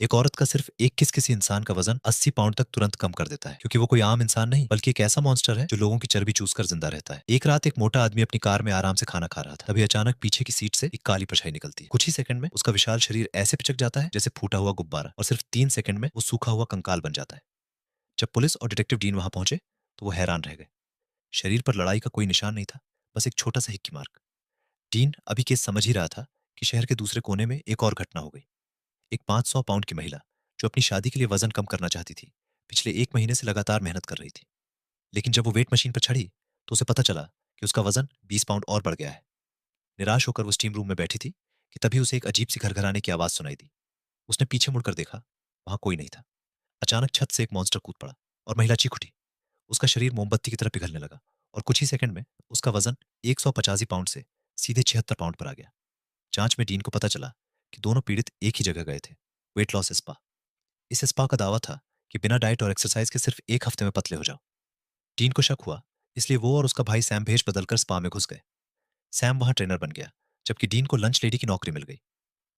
एक औरत का सिर्फ एक किस किसी इंसान का वजन 80 पाउंड तक तुरंत कम कर देता है, क्योंकि वो कोई आम इंसान नहीं बल्कि एक ऐसा मॉन्स्टर है जो लोगों की चर्बी चूस कर जिंदा रहता है। एक रात एक मोटा आदमी अपनी कार में आराम से खाना खा रहा था, तभी अचानक पीछे की सीट से एक काली परछाई निकलती है। कुछ ही सेकंड में उसका विशाल शरीर ऐसे पिचक जाता है जैसे फूटा हुआ गुब्बारा, और सिर्फ 3 सेकंड में वो सूखा हुआ कंकाल बन जाता है। जब पुलिस और डिटेक्टिव डीन वहां पहुंचे तो वो हैरान रह गए। शरीर पर लड़ाई का कोई निशान नहीं था, बस एक छोटा सा हिक्की मार्क। डीन अभी केस समझ ही रहा था कि शहर के दूसरे कोने में एक और घटना हो गई। एक 500 पाउंड की महिला जो अपनी शादी के लिए वजन कम करना चाहती थी, पिछले 1 महीने से लगातार मेहनत कर रही थी। लेकिन जब वो वेट मशीन पर चढ़ी तो उसे पता चला कि उसका वजन 20 पाउंड और बढ़ गया है। निराश होकर वो स्टीम रूम में बैठी थी कि तभी उसे एक अजीब सी घरघराने की आवाज सुनाई दी। उसने पीछे मुड़कर देखा, वहां कोई नहीं था। अचानक छत से एक मॉन्स्टर कूद पड़ा और महिला चीख उठी। उसका शरीर मोमबत्ती की तरह पिघलने लगा, और कुछ ही सेकंड में उसका वजन 185 पाउंड से सीधे 76 पाउंड पर आ गया। जांच में डीन को पता चला कि दोनों पीड़ित एक ही जगह गए थे, वेट लॉस स्पा। इस स्पा का दावा था कि बिना डाइट और एक्सरसाइज के सिर्फ एक हफ्ते में पतले हो जाओ। डीन को शक हुआ, इसलिए वो और उसका भाई सैम भेष बदलकर स्पा में घुस गए। सैम वहां ट्रेनर बन गया, जबकि डीन को लंच लेडी की नौकरी मिल गई।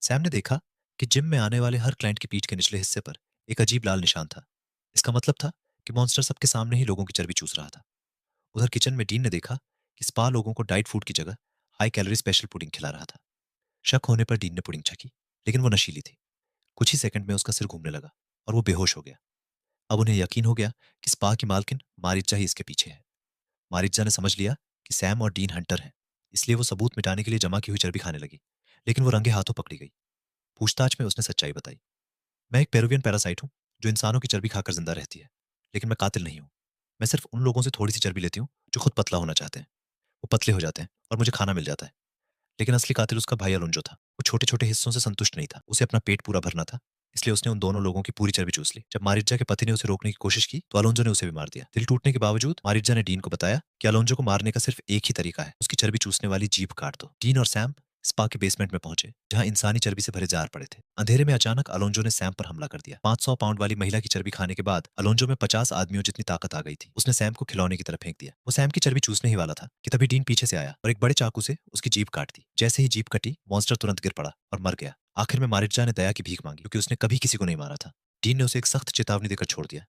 सैम ने देखा कि जिम में आने वाले हर क्लाइंट की पीठ के निचले हिस्से पर एक अजीब लाल निशान था। इसका मतलब था कि मॉन्स्टर सबके सामने ही लोगों की चर्बी चूस रहा था। उधर किचन में डीन ने देखा कि स्पा लोगों को डाइट फूड की जगह हाई कैलोरी स्पेशल पुडिंग खिला रहा था। शक होने पर डीन ने पुडिंग चखी, लेकिन वो नशीली थी। कुछ ही सेकंड में उसका सिर घूमने लगा और वो बेहोश हो गया। अब उन्हें यकीन हो गया कि स्पा की मालकिन मारिज्जा ही इसके पीछे है। मारिज्जा ने समझ लिया कि सैम और डीन हंटर हैं, इसलिए वो सबूत मिटाने के लिए जमा की हुई चर्बी खाने लगी। लेकिन वो रंगे हाथों पकड़ी गई। पूछताछ में उसने सच्चाई बताई। मैं एक पेरुवियन पैरासाइट हूँ जो इंसानों की चर्बी खाकर जिंदा रहती है, लेकिन मैं कातिल नहीं हूँ। मैं सिर्फ उन लोगों से थोड़ी सी चर्बी लेती हूँ जो खुद पतला होना चाहते हैं। वो पतले हो जाते हैं और मुझे खाना मिल जाता है। लेकिन असली कातिल उसका भाई अलोंजो था। वो छोटे छोटे हिस्सों से संतुष्ट नहीं था, उसे अपना पेट पूरा भरना था। इसलिए उसने उन दोनों लोगों की पूरी चर्बी चूस ली। जब मारिज्जा के पति ने उसे रोकने की कोशिश की तो अलोंजो ने उसे भी मार दिया। दिल टूटने के बावजूद मारिज्जा ने डीन को बताया कि अलोंजो को मारने का सिर्फ एक ही तरीका है, उसकी चर्बी चूसने वाली जीभ काट दो। डीन और सैम स्पा के बेसमेंट में पहुंचे, जहां इंसानी चर्बी से भरे जार पड़े थे। अंधेरे में अचानक अलोंजो ने सैम पर हमला कर दिया। 500 पाउंड वाली महिला की चर्बी खाने के बाद अलोंजो में 50 आदमियों जितनी ताकत आ गई थी। उसने सैम को खिलौने की तरह फेंक दिया। वो सैम की चर्बी चूसने ही वाला था कि तभी डीन पीछे से आया और एक बड़े चाकू से उसकी जीभ काट दी। जैसे ही जीभ कटी, मॉन्स्टर तुरंत गिर पड़ा और मर गया। आखिर में मारिज्जा ने दया की भीख मांगी, क्योंकि उसने कभी किसी को नहीं मारा था। डीन ने उसे एक सख्त चेतावनी देकर छोड़ दिया